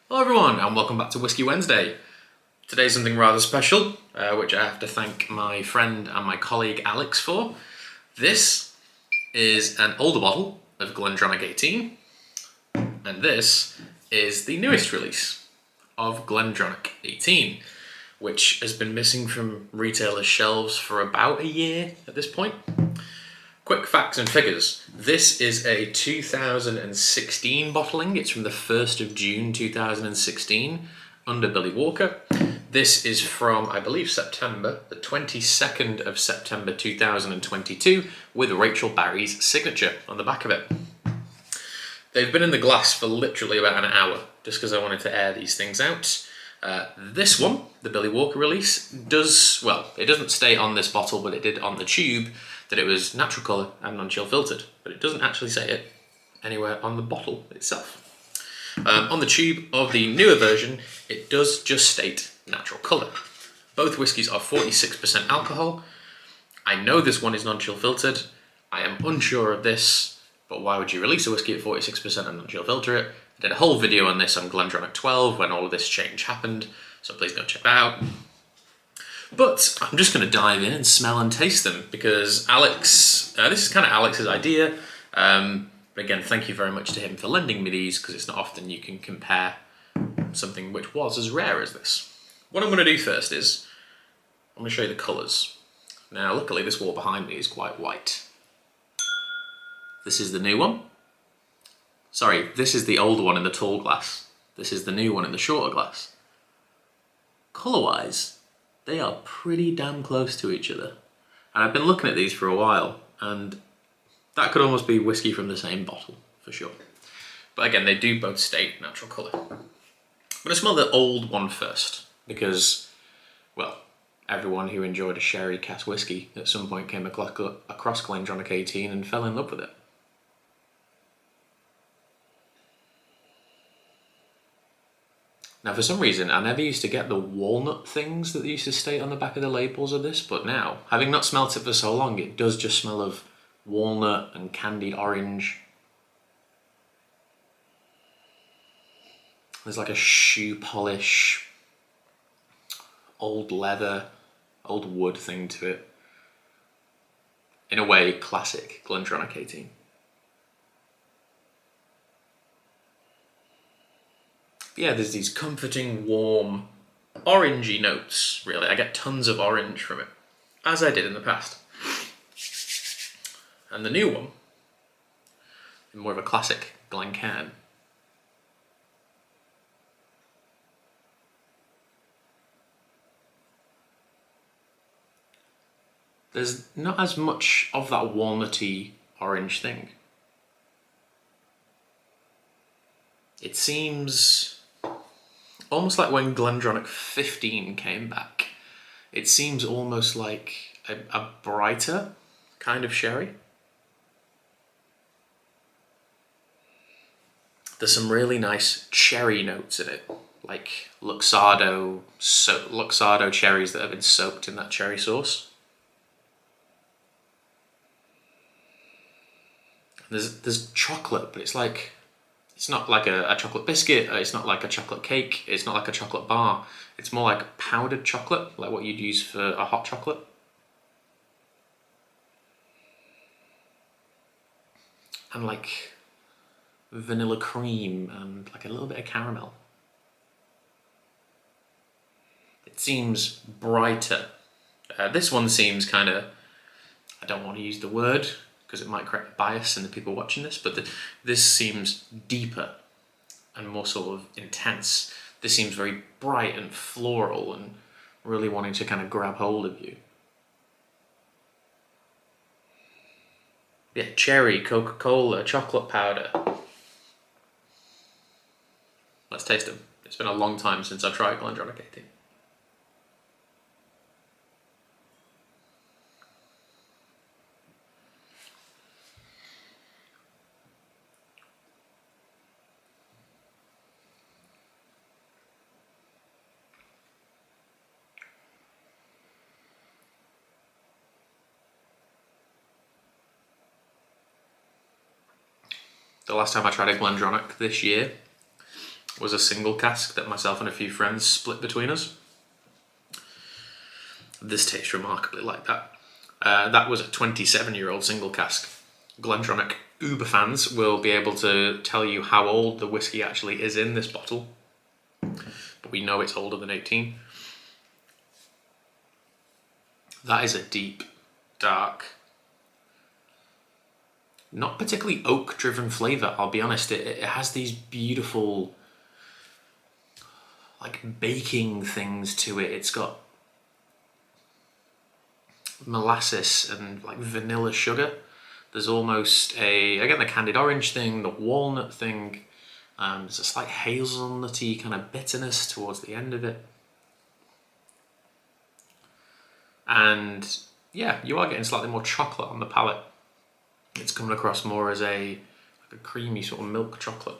Hello everyone and welcome back to Whisky Wednesday. Today's something rather special, which I have to thank my friend and my colleague Alex for. This is an older bottle of Glendronach 18, and this is the newest release of Glendronach 18, which has been missing from retailers' shelves for about a year at this point. Quick facts and figures. This is a 2016 bottling. It's from the 1st of June 2016 under Billy Walker. This is from, I believe, September, the 22nd of September 2022, with Rachel Barry's signature on the back of it. They've been in the glass for literally about an hour, just because I wanted to air these things out. This one, the Billy Walker release, it doesn't state on this bottle, but it did on the tube, that it was natural colour and non-chill filtered, but it doesn't actually say it anywhere on the bottle itself. On the tube of the newer version, it does just state natural colour. Both whiskies are 46% alcohol. I know this one is non-chill filtered. I am unsure of this, but why would you release a whiskey at 46% and non-chill filter it? I did a whole video on this on Glendronach 12 when all of this change happened, so please go check that out. But I'm just going to dive in and smell and taste them because Alex, this is kind of Alex's idea. But again, thank you very much to him for lending me these because it's not often you can compare something which was as rare as this. What I'm going to do first is I'm going to show you the colours. Now, luckily this wall behind me is quite white. This is the new one. Sorry, this is the older one in the tall glass. This is the new one in the shorter glass. Colour-wise, they are pretty damn close to each other. And I've been looking at these for a while, and that could almost be whiskey from the same bottle, for sure. But again, they do both state natural colour. I'm going to smell the old one first, because, well, everyone who enjoyed a sherry cask whiskey at some point came across Glendronach 18 and fell in love with it. Now, for some reason, I never used to get the walnut things that they used to state on the back of the labels of this, but now, having not smelt it for so long, it does just smell of walnut and candied orange. There's like a shoe polish, old leather, old wood thing to it. In a way, classic Glendronach 18. Yeah, there's these comforting, warm, orangey notes, really. I get tons of orange from it, as I did in the past. And the new one, more of a classic Glencairn. There's not as much of that walnutty orange thing. It seems almost like when Glendronach 15 came back. It seems almost like a brighter kind of sherry. There's some really nice cherry notes in it, like Luxardo cherries that have been soaked in that cherry sauce. There's chocolate, but it's not like a chocolate biscuit, it's not like a chocolate cake, it's not like a chocolate bar. It's more like powdered chocolate, like what you'd use for a hot chocolate. And like vanilla cream and like a little bit of caramel. It seems brighter. This one seems kind of, I don't want to use the word, because it might create a bias in the people watching this, but this seems deeper and more sort of intense. This seems very bright and floral and really wanting to kind of grab hold of you. Yeah, cherry, Coca-Cola, chocolate powder. Let's taste them. It's been a long time since I've tried Glendronach 18. The last time I tried a Glendronach this year, was a single cask that myself and a few friends split between us. This tastes remarkably like that. That was a 27-year-old single cask. Glendronach Uber fans will be able to tell you how old the whiskey actually is in this bottle, but we know it's older than 18. That is a deep, dark, not particularly oak-driven flavour, I'll be honest. It has these beautiful, like, baking things to it. It's got molasses and like vanilla sugar. There's almost again, the candied orange thing, the walnut thing. There's a slight hazelnutty kind of bitterness towards the end of it. And yeah, you are getting slightly more chocolate on the palate. It's coming across more as like a creamy sort of milk chocolate.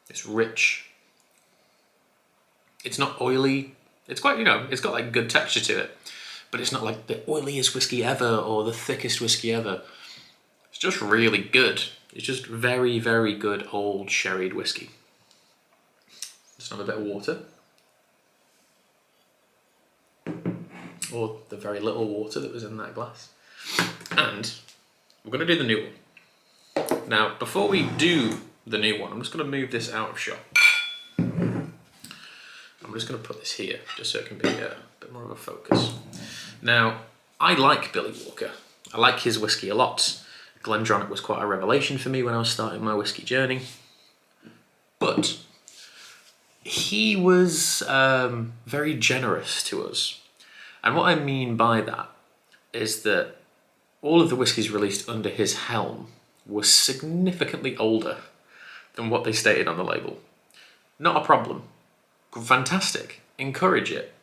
It's rich. It's not oily. It's quite, it's got like good texture to it, but it's not like the oiliest whiskey ever or the thickest whiskey ever. It's just really good. It's just very, very good old sherried whiskey. Just have a bit of water. Or the very little water that was in that glass. And we're going to do the new one. Now, before we do the new one, I'm just going to move this out of shot. I'm just going to put this here, just so it can be a bit more of a focus. Now, I like Billy Walker. I like his whiskey a lot. Glendronach was quite a revelation for me when I was starting my whiskey journey. But he was very generous to us. And what I mean by that is that all of the whiskies released under his helm were significantly older than what they stated on the label. Not a problem. Fantastic. Encourage it.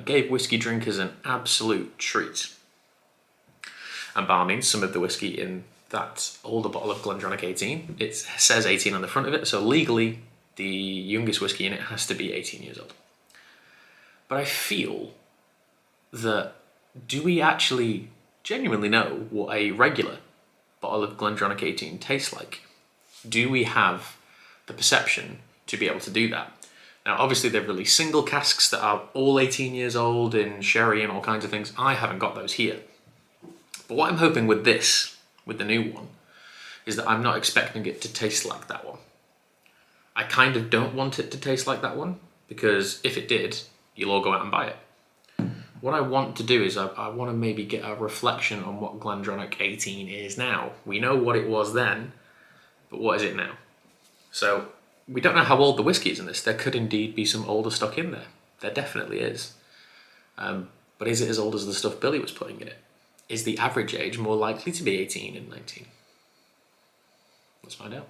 Gave whiskey drinkers an absolute treat. And by all means, some of the whiskey in that older bottle of Glendronach 18, it says 18 on the front of it, so legally the youngest whiskey in it has to be 18 years old. But I feel that, do we actually genuinely know what a regular bottle of Glendronach 18 tastes like? Do we have the perception to be able to do that? Now, obviously, they've released single casks that are all 18 years old in sherry and all kinds of things. I haven't got those here. But what I'm hoping with this, with the new one, is that I'm not expecting it to taste like that one. I kind of don't want it to taste like that one, because if it did, you'll all go out and buy it. What I want to do is I want to maybe get a reflection on what Glendronach 18 is now. We know what it was then, but what is it now? So we don't know how old the whiskey is in this. There could indeed be some older stock in there. There definitely is. But is it as old as the stuff Billy was putting in it? Is the average age more likely to be 18 and 19? Let's find out.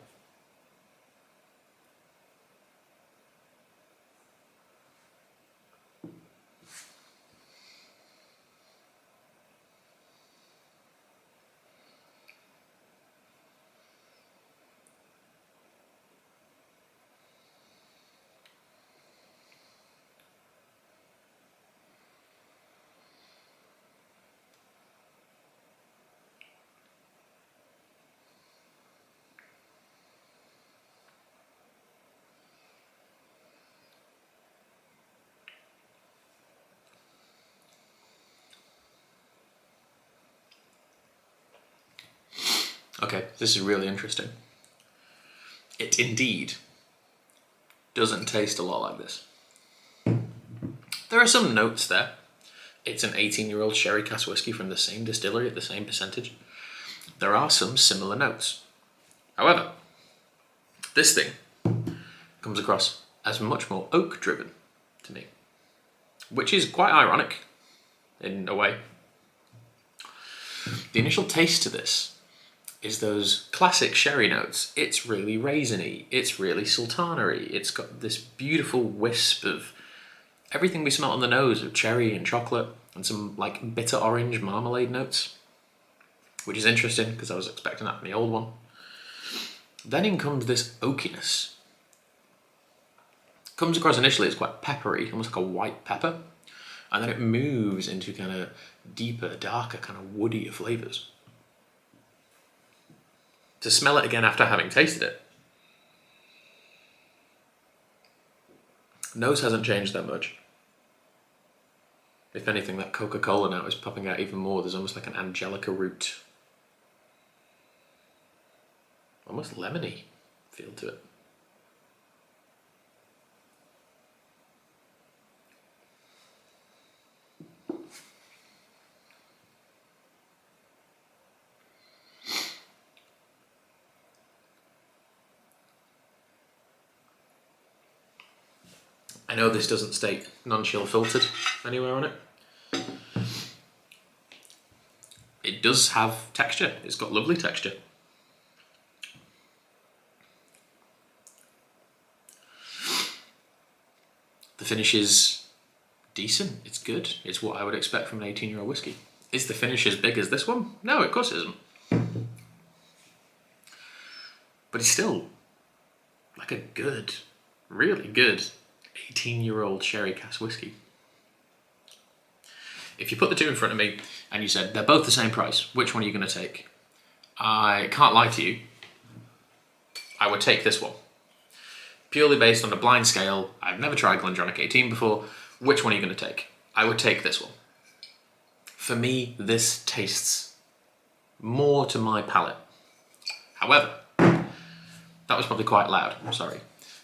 Okay, this is really interesting. It indeed doesn't taste a lot like this. There are some notes there. It's an 18-year-old sherry cask whiskey from the same distillery at the same percentage. There are some similar notes. However, this thing comes across as much more oak-driven to me, which is quite ironic in a way. The initial taste to this is those classic sherry notes. It's really raisiny, it's really sultanery, it's got this beautiful wisp of everything we smell on the nose of cherry and chocolate and some like bitter orange marmalade notes, which is interesting because I was expecting that from the old one. Then in comes this oakiness. Comes across initially as quite peppery, almost like a white pepper, and then it moves into kind of deeper, darker, kind of woodier flavours. To smell it again after having tasted it, nose hasn't changed that much. If anything, that Coca-Cola now is popping out even more. There's almost like an angelica root, almost lemony feel to it. I know this doesn't state non-chill filtered anywhere on it. It does have texture. It's got lovely texture. The finish is decent. It's good. It's what I would expect from an 18-year-old whiskey. Is the finish as big as this one? No, of course it isn't. But it's still like a good, really good 18-year-old sherry cask whiskey. If you put the two in front of me and you said they're both the same price, which one are you going to take? I can't lie to you, I would take this one. Purely based on a blind scale, I've never tried Glendronach 18 before, which one are you going to take? I would take this one. For me, this tastes more to my palate. However, that was probably quite loud, I'm sorry.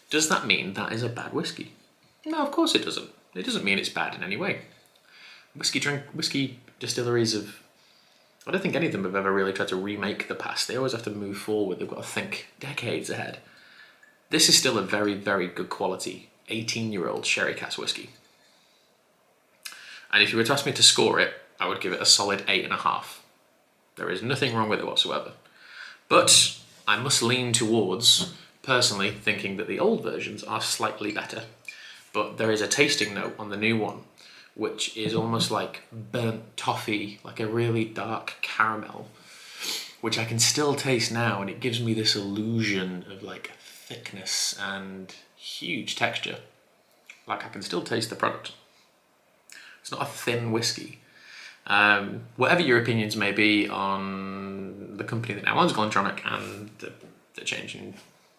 Does that mean that is a bad whiskey? No, of course it doesn't. It doesn't mean it's bad in any way. Whiskey distilleries I don't think any of them have ever really tried to remake the past. They always have to move forward. They've got to think decades ahead. This is still a very, very good quality 18-year-old sherry cask whiskey. And if you were to ask me to score it, I would give it a solid 8.5. There is nothing wrong with it whatsoever. But I must lean towards, personally, thinking that the old versions are slightly better. But there is a tasting note on the new one, which is almost like burnt toffee, like a really dark caramel, which I can still taste now, and it gives me this illusion of like thickness and huge texture. Like I can still taste the product. It's not a thin whiskey. Whatever your opinions may be on the company that now owns Glendronach and the change in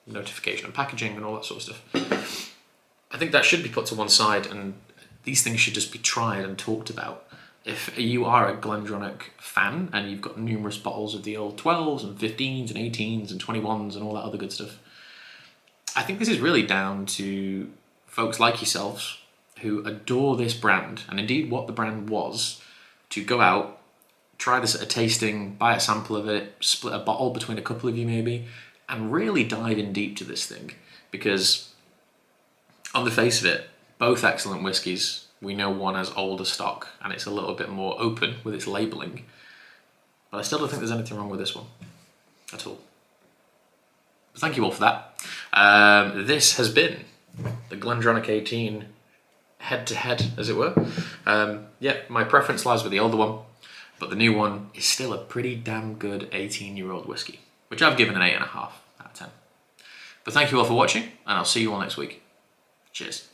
notification and packaging and all that sort of stuff, I think that should be put to one side, and these things should just be tried and talked about. If you are a Glendronach fan and you've got numerous bottles of the old 12s and 15s and 18s and 21s and all that other good stuff, I think this is really down to folks like yourselves who adore this brand, and indeed what the brand was, to go out, try this at a tasting, buy a sample of it, split a bottle between a couple of you maybe, and really dive in deep to this thing. Because on the face of it, both excellent whiskies. We know one has older stock and it's a little bit more open with its labelling, but I still don't think there's anything wrong with this one at all. But thank you all for that. This has been the Glendronach 18 head-to-head, as it were. Yeah, my preference lies with the older one, but the new one is still a pretty damn good 18-year-old whiskey, which I've given an 8.5 out of 10. But thank you all for watching, and I'll see you all next week. Cheers.